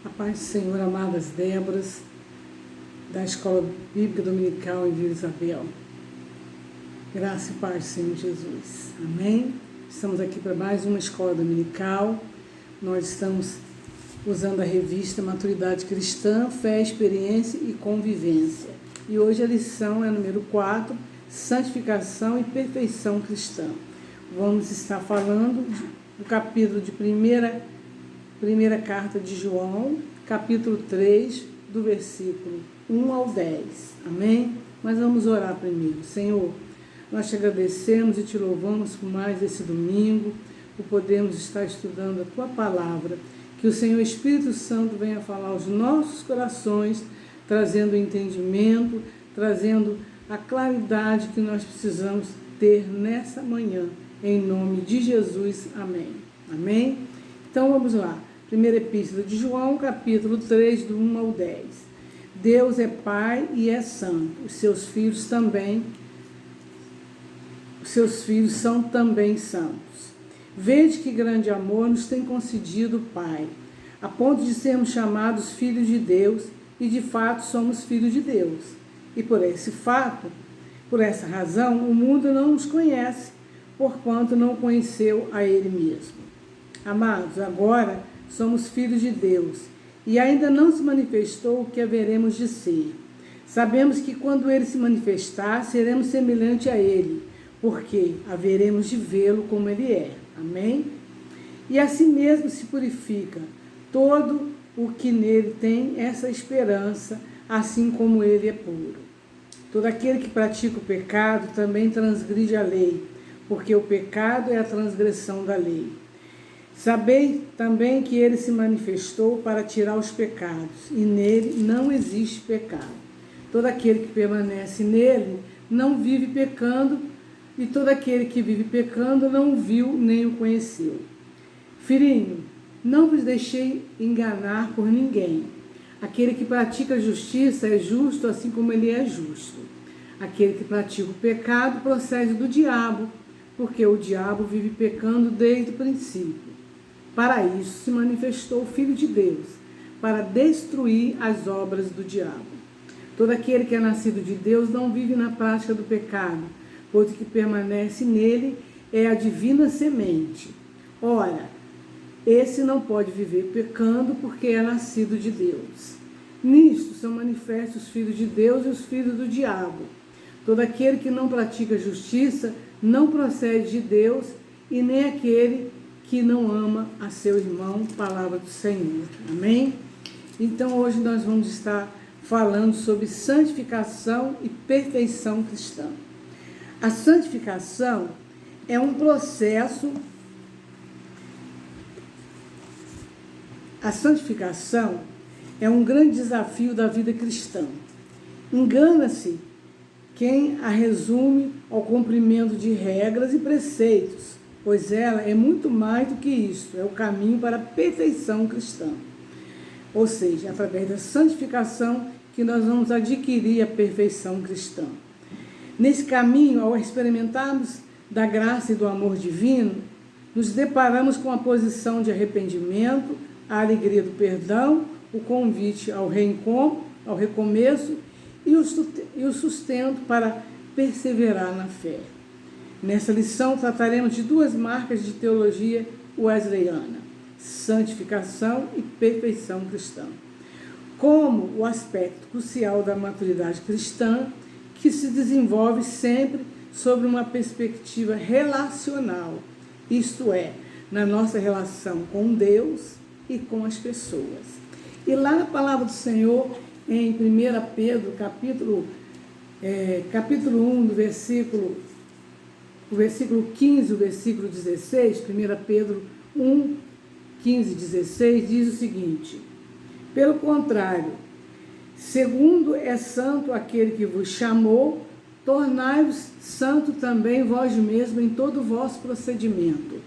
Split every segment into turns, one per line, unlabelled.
A paz do Senhor, amadas Déboras, da Escola Bíblica Dominical em Vila Isabel. Graça e paz do Senhor Jesus. Amém? Estamos aqui para mais uma escola dominical. Nós estamos usando a revista Maturidade Cristã, Fé, Experiência e Convivência. E hoje a lição é número 4, Santificação e Perfeição Cristã. Vamos estar falando do capítulo de primeira carta de João, capítulo 3, do versículo 1 ao 10. Amém? Mas vamos orar primeiro. Senhor, nós te agradecemos e te louvamos por mais esse domingo, por podermos estar estudando a tua palavra. Que o Senhor Espírito Santo venha falar aos nossos corações, trazendo entendimento, trazendo a claridade que nós precisamos ter nessa manhã. Em nome de Jesus. Amém. Amém? Então vamos lá. Primeira Epístola de João, capítulo 3, do 1 ao 10. Deus é Pai e é Santo. Os seus filhos são também santos. Vede que grande amor nos tem concedido o Pai, a ponto de sermos chamados filhos de Deus, e de fato somos filhos de Deus. E por essa razão, o mundo não nos conhece, porquanto não conheceu a Ele mesmo. Amados, agora somos filhos de Deus, e ainda não se manifestou o que haveremos de ser. Sabemos que quando Ele se manifestar, seremos semelhantes a Ele, porque haveremos de vê-lo como Ele é. Amém? E assim mesmo se purifica todo o que nele tem essa esperança, assim como Ele é puro. Todo aquele que pratica o pecado também transgride a lei, porque o pecado é a transgressão da lei. Sabei também que Ele se manifestou para tirar os pecados, e nele não existe pecado. Todo aquele que permanece nele não vive pecando, e todo aquele que vive pecando não o viu nem o conheceu. Filhinho, não vos deixei enganar por ninguém. Aquele que pratica a justiça é justo, assim como Ele é justo. Aquele que pratica o pecado procede do diabo, porque o diabo vive pecando desde o princípio. Para isso se manifestou o Filho de Deus, para destruir as obras do diabo. Todo aquele que é nascido de Deus não vive na prática do pecado, pois o que permanece nele é a divina semente. Ora, esse não pode viver pecando, porque é nascido de Deus. Nisto são manifestos os filhos de Deus e os filhos do diabo. Todo aquele que não pratica justiça não procede de Deus, e nem aquele que não ama a seu irmão. Palavra do Senhor. Amém? Então hoje nós vamos estar falando sobre santificação e perfeição cristã. A santificação é um processo. A santificação é um grande desafio da vida cristã. Engana-se quem a resume ao cumprimento de regras e preceitos, pois ela é muito mais do que isso, é o caminho para a perfeição cristã. Ou seja, através da santificação que nós vamos adquirir a perfeição cristã. Nesse caminho, ao experimentarmos da graça e do amor divino, nos deparamos com a posição de arrependimento, a alegria do perdão, o convite ao reencontro, ao recomeço e o sustento para perseverar na fé. Nessa lição trataremos de duas marcas de teologia wesleyana: santificação e perfeição cristã, como o aspecto crucial da maturidade cristã, que se desenvolve sempre sobre uma perspectiva relacional, isto é, na nossa relação com Deus e com as pessoas. E lá na palavra do Senhor, em 1 Pedro, capítulo 1, do versículo 15, o versículo 16, 1 Pedro 1, 15 e 16, diz o seguinte: pelo contrário, segundo é santo aquele que vos chamou, tornai-vos santo também vós mesmos em todo o vosso procedimento,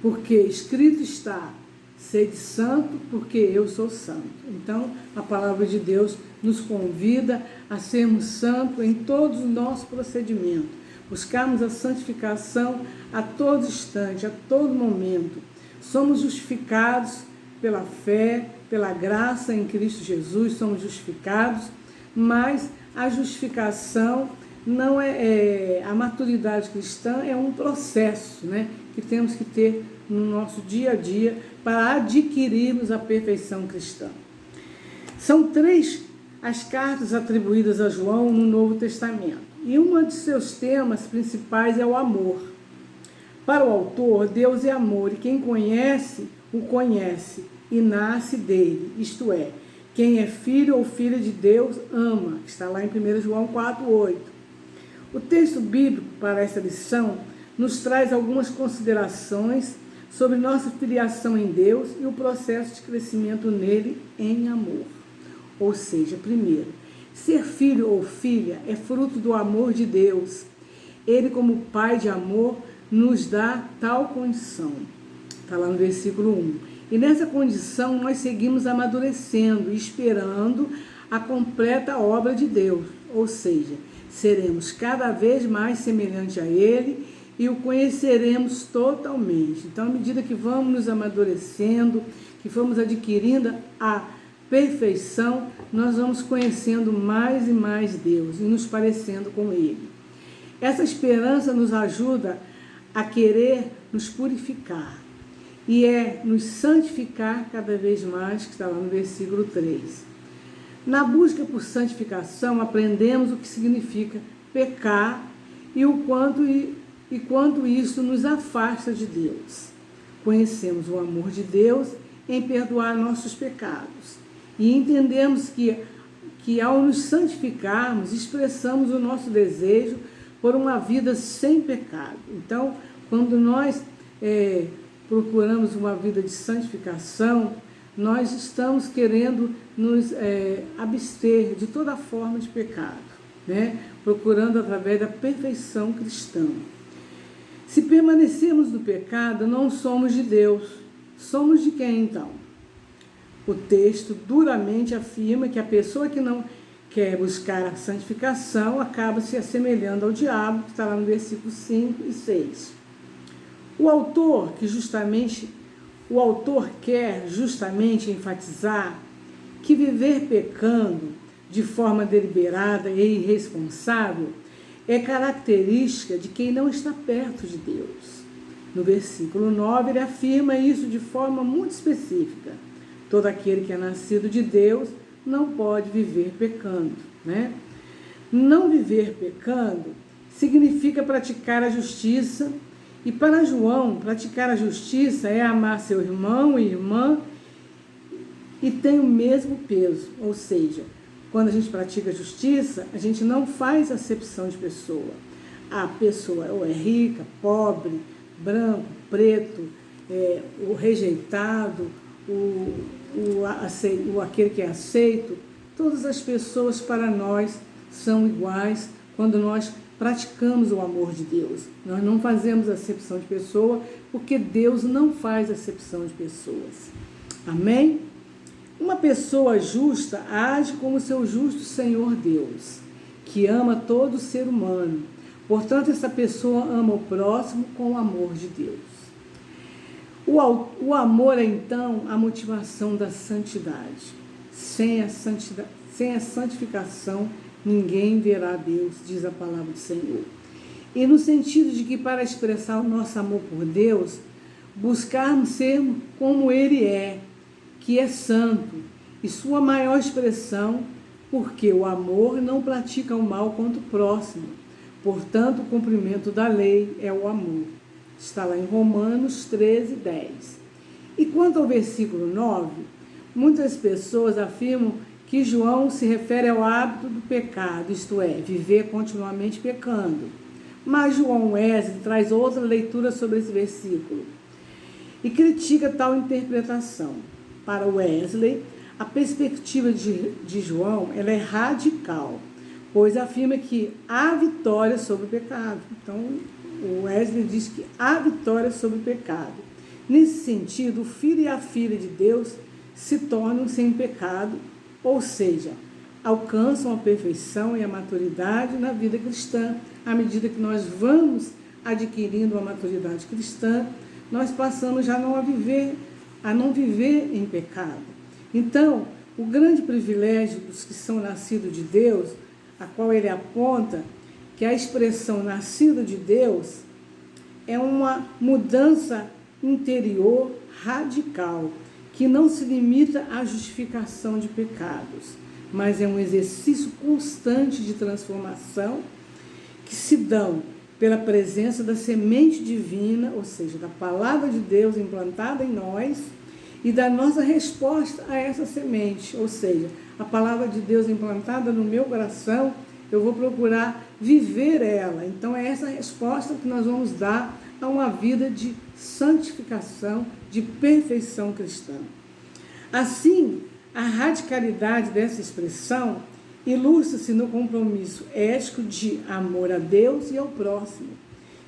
porque escrito está: sede santo, porque eu sou santo. Então, a palavra de Deus nos convida a sermos santos em todos os nossos procedimentos, buscarmos a santificação a todo instante, a todo momento. Somos justificados pela fé, pela graça em Cristo Jesus, somos justificados, mas a justificação não a maturidade cristã é um processo, né, que temos que ter no nosso dia a dia para adquirirmos a perfeição cristã. São 3 as cartas atribuídas a João no Novo Testamento, e um de seus temas principais é o amor. Para o autor, Deus é amor, e quem conhece, o conhece e nasce dele, isto é, quem é filho ou filha de Deus ama, está lá em 1 João 4,8. O texto bíblico para essa lição nos traz algumas considerações sobre nossa filiação em Deus e o processo de crescimento nele em amor. Ou seja, primeiro, ser filho ou filha é fruto do amor de Deus. Ele, como Pai de amor, nos dá tal condição. Está lá no versículo 1. E nessa condição nós seguimos amadurecendo e esperando a completa obra de Deus. Ou seja, seremos cada vez mais semelhantes a Ele e o conheceremos totalmente. Então, à medida que vamos nos amadurecendo, que vamos adquirindo a perfeição, nós vamos conhecendo mais e mais Deus e nos parecendo com Ele. Essa esperança nos ajuda a querer nos purificar e nos santificar cada vez mais, que está lá no versículo 3. Na busca por santificação, aprendemos o que significa pecar e o quanto isso nos afasta de Deus. Conhecemos o amor de Deus em perdoar nossos pecados e entendemos que ao nos santificarmos, expressamos o nosso desejo por uma vida sem pecado. Então, quando nós procuramos uma vida de santificação, nós estamos querendo nos abster de toda forma de pecado, né? Procurando através da perfeição cristã. Se permanecermos no pecado, não somos de Deus. Somos de quem, então? O texto duramente afirma que a pessoa que não quer buscar a santificação acaba se assemelhando ao diabo, que está lá no versículo 5 e 6. O autor quer justamente enfatizar que viver pecando de forma deliberada e irresponsável é característica de quem não está perto de Deus. No versículo 9, ele afirma isso de forma muito específica. Todo aquele que é nascido de Deus não pode viver pecando, né? Não viver pecando significa praticar a justiça. E para João, praticar a justiça é amar seu irmão e irmã e tem o mesmo peso. Ou seja, quando a gente pratica a justiça, a gente não faz acepção de pessoa. A pessoa ou é rica, pobre, branco, preto, o rejeitado, aquele que é aceito. Todas as pessoas para nós são iguais quando nós praticamos o amor de Deus. Nós não fazemos acepção de pessoa, porque Deus não faz acepção de pessoas. Amém? Uma pessoa justa age como seu justo Senhor Deus, que ama todo ser humano. Portanto, essa pessoa ama o próximo com o amor de Deus. O amor é, então, a motivação da santidade. Sem a santificação, ninguém verá a Deus, diz a palavra do Senhor. E no sentido de que para expressar o nosso amor por Deus, buscarmos ser como Ele é, que é santo, e sua maior expressão, porque o amor não pratica o mal contra o próximo. Portanto, o cumprimento da lei é o amor. Está lá em Romanos 13, 10. E quanto ao versículo 9, muitas pessoas afirmam que João se refere ao hábito do pecado, isto é, viver continuamente pecando. Mas João Wesley traz outra leitura sobre esse versículo e critica tal interpretação. Para Wesley, a perspectiva de João ela é radical, pois afirma que há vitória sobre o pecado. Então, o Wesley diz que há vitória sobre o pecado. Nesse sentido, o filho e a filha de Deus se tornam sem pecado, ou seja, alcançam a perfeição e a maturidade na vida cristã. À medida que nós vamos adquirindo a maturidade cristã, nós passamos já não a viver a não viver em pecado. Então, o grande privilégio dos que são nascidos de Deus, a qual ele aponta, que a expressão nascido de Deus é uma mudança interior radical, que não se limita à justificação de pecados, mas é um exercício constante de transformação que se dão pela presença da semente divina, ou seja, da palavra de Deus implantada em nós e da nossa resposta a essa semente, ou seja, a palavra de Deus implantada no meu coração, eu vou procurar viver ela. Então é essa resposta que nós vamos dar a uma vida de santificação, de perfeição cristã. Assim, a radicalidade dessa expressão ilustra-se no compromisso ético de amor a Deus e ao próximo,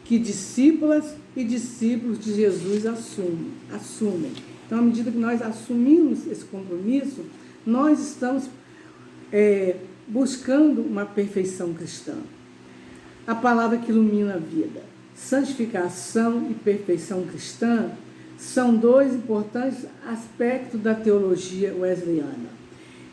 que discípulas e discípulos de Jesus assumem. Então, à medida que nós assumimos esse compromisso, nós estamos buscando uma perfeição cristã. A palavra que ilumina a vida. Santificação e perfeição cristã são dois importantes aspectos da teologia wesleyana.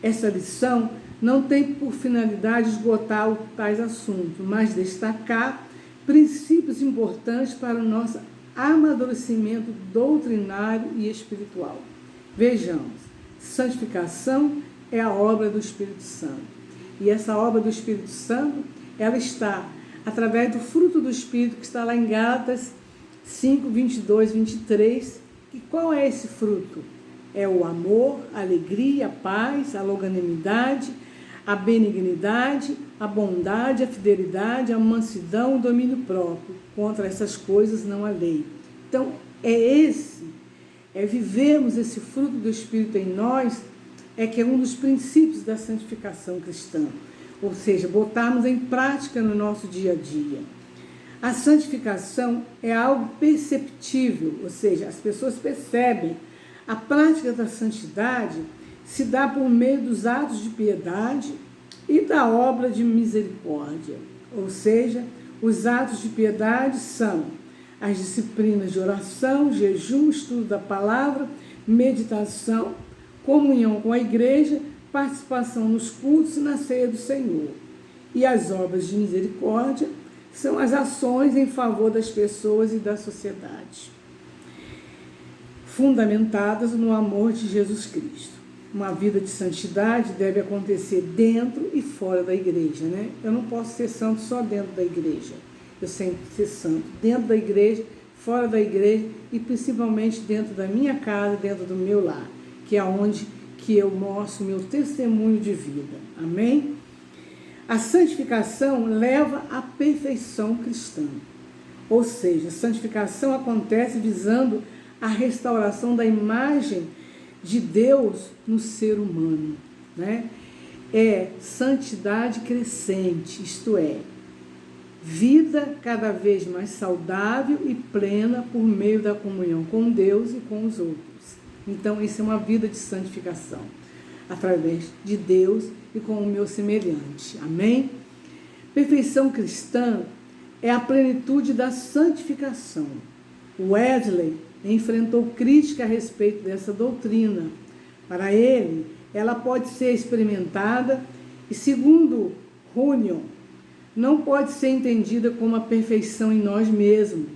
Essa lição não tem por finalidade esgotar tais assuntos, mas destacar princípios importantes para o nosso amadurecimento doutrinário e espiritual. Vejamos, santificação é a obra do Espírito Santo. E essa obra do Espírito Santo, ela está através do fruto do Espírito, que está lá em Gálatas 5, 22, 23. E qual é esse fruto? É o amor, a alegria, a paz, a longanimidade, a benignidade, a bondade, a fidelidade, a mansidão, o domínio próprio. Contra essas coisas não há lei. Então, vivermos esse fruto do Espírito em nós, que é um dos princípios da santificação cristã. Ou seja, botarmos em prática no nosso dia a dia. A santificação é algo perceptível, ou seja, as pessoas percebem. A prática da santidade se dá por meio dos atos de piedade e da obra de misericórdia. Ou seja, os atos de piedade são as disciplinas de oração, jejum, estudo da palavra, meditação, comunhão com a igreja, participação nos cultos e na ceia do Senhor. E as obras de misericórdia são as ações em favor das pessoas e da sociedade, fundamentadas no amor de Jesus Cristo. Uma vida de santidade deve acontecer dentro e fora da igreja, né? Eu não posso ser santo só dentro da igreja. Eu tenho que ser santo dentro da igreja, fora da igreja e principalmente dentro da minha casa, dentro do meu lar, que é onde que eu mostro meu testemunho de vida. Amém? A santificação leva à perfeição cristã. Ou seja, a santificação acontece visando a restauração da imagem de Deus no ser humano, né? É santidade crescente, isto é, vida cada vez mais saudável e plena por meio da comunhão com Deus e com os outros. Então, isso é uma vida de santificação, através de Deus e com o meu semelhante. Amém? Perfeição cristã é a plenitude da santificação. Wesley enfrentou crítica a respeito dessa doutrina. Para ele, ela pode ser experimentada e, segundo Runyon, não pode ser entendida como a perfeição em nós mesmos,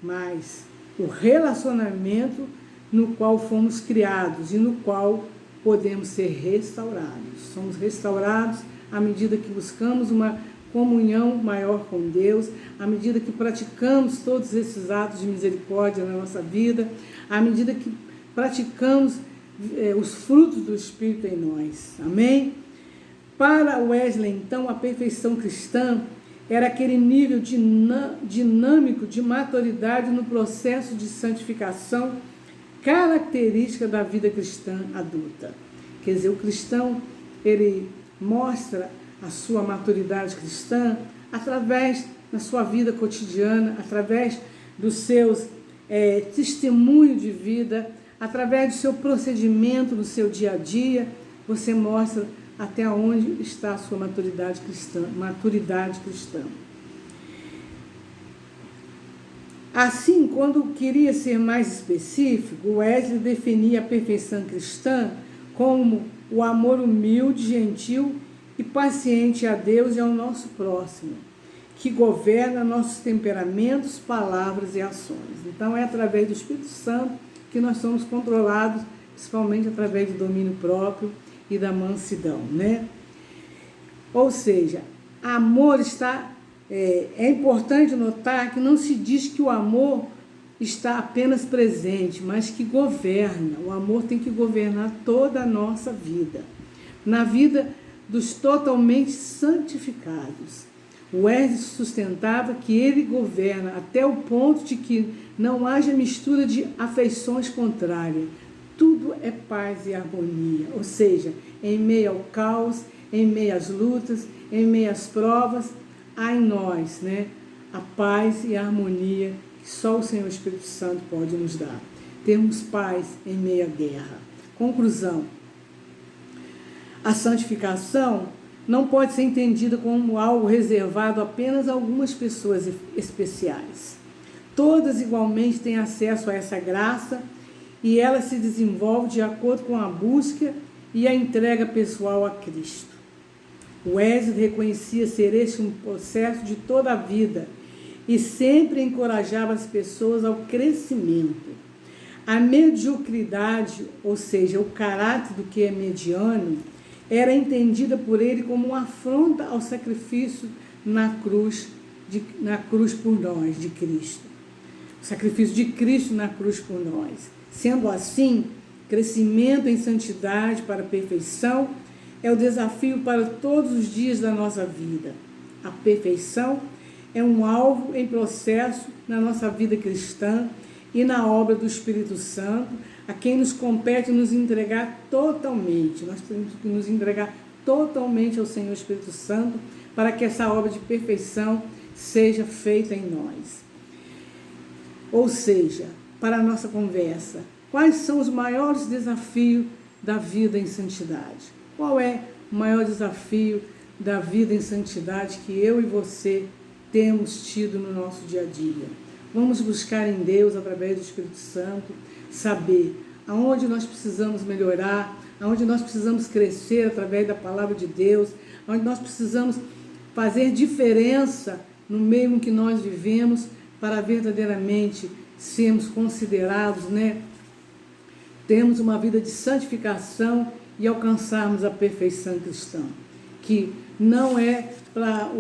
mas o relacionamento no qual fomos criados e no qual podemos ser restaurados. Somos restaurados à medida que buscamos uma comunhão maior com Deus, à medida que praticamos todos esses atos de misericórdia na nossa vida, à medida que praticamos os frutos do Espírito em nós. Amém? Para Wesley, então, a perfeição cristã era aquele nível dinâmico de maturidade no processo de santificação característica da vida cristã adulta. Quer dizer, o cristão, ele mostra a sua maturidade cristã através da sua vida cotidiana, através dos seus testemunhos de vida, através do seu procedimento no seu dia a dia, você mostra até onde está a sua maturidade cristã. Assim, quando queria ser mais específico, Wesley definia a perfeição cristã como o amor humilde, gentil e paciente a Deus e ao nosso próximo, que governa nossos temperamentos, palavras e ações. Então, é através do Espírito Santo que nós somos controlados, principalmente através do domínio próprio e da mansidão, né? Ou seja, amor está... É importante notar que não se diz que o amor está apenas presente, mas que governa. O amor tem que governar toda a nossa vida. Na vida dos totalmente santificados. O Wesley sustentava que ele governa até o ponto de que não haja mistura de afeições contrárias. Tudo é paz e harmonia. Ou seja, em meio ao caos, em meio às lutas, em meio às provas, há em nós, né, a paz e a harmonia que só o Senhor Espírito Santo pode nos dar. Temos paz em meio à guerra. Conclusão. A santificação não pode ser entendida como algo reservado apenas a algumas pessoas especiais. Todas igualmente têm acesso a essa graça e ela se desenvolve de acordo com a busca e a entrega pessoal a Cristo. Wesley reconhecia ser este um processo de toda a vida e sempre encorajava as pessoas ao crescimento. A mediocridade, ou seja, o caráter do que é mediano, era entendida por ele como uma afronta ao sacrifício na cruz por nós, de Cristo. O sacrifício de Cristo na cruz por nós. Sendo assim, crescimento em santidade para a perfeição é o desafio para todos os dias da nossa vida. A perfeição é um alvo em processo na nossa vida cristã e na obra do Espírito Santo, a quem nos compete nos entregar totalmente. Nós temos que nos entregar totalmente ao Senhor Espírito Santo para que essa obra de perfeição seja feita em nós. Ou seja, para a nossa conversa, quais são os maiores desafios da vida em santidade? Qual é o maior desafio da vida em santidade que eu e você temos tido no nosso dia a dia? Vamos buscar em Deus, através do Espírito Santo, saber aonde nós precisamos melhorar, aonde nós precisamos crescer através da palavra de Deus, aonde nós precisamos fazer diferença no meio em que nós vivemos para verdadeiramente sermos considerados, né? Termos uma vida de santificação e alcançarmos a perfeição cristã, que não é para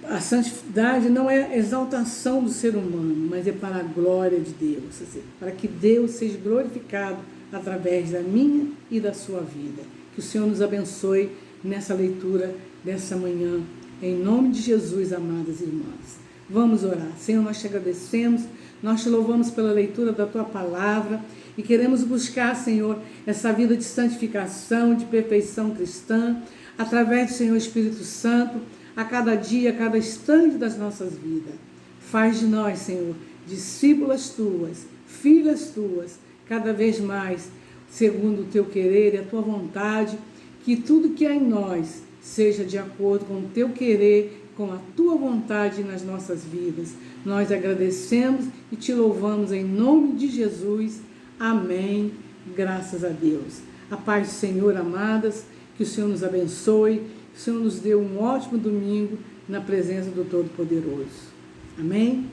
a santidade não é a exaltação do ser humano, mas é para a glória de Deus, para que Deus seja glorificado através da minha e da sua vida. Que o Senhor nos abençoe nessa leitura dessa manhã, em nome de Jesus, amadas irmãs. Vamos orar. Senhor, nós te agradecemos, nós te louvamos pela leitura da tua palavra e queremos buscar, Senhor, essa vida de santificação, de perfeição cristã, através do Senhor Espírito Santo, a cada dia, a cada instante das nossas vidas. Faz de nós, Senhor, discípulas tuas, filhas tuas, cada vez mais, segundo o teu querer e a tua vontade, que tudo que há em nós seja de acordo com o teu querer, com a tua vontade nas nossas vidas. Nós agradecemos e te louvamos em nome de Jesus. Amém. Graças a Deus. A paz do Senhor, amadas, que o Senhor nos abençoe, que o Senhor nos dê um ótimo domingo na presença do Todo-Poderoso. Amém?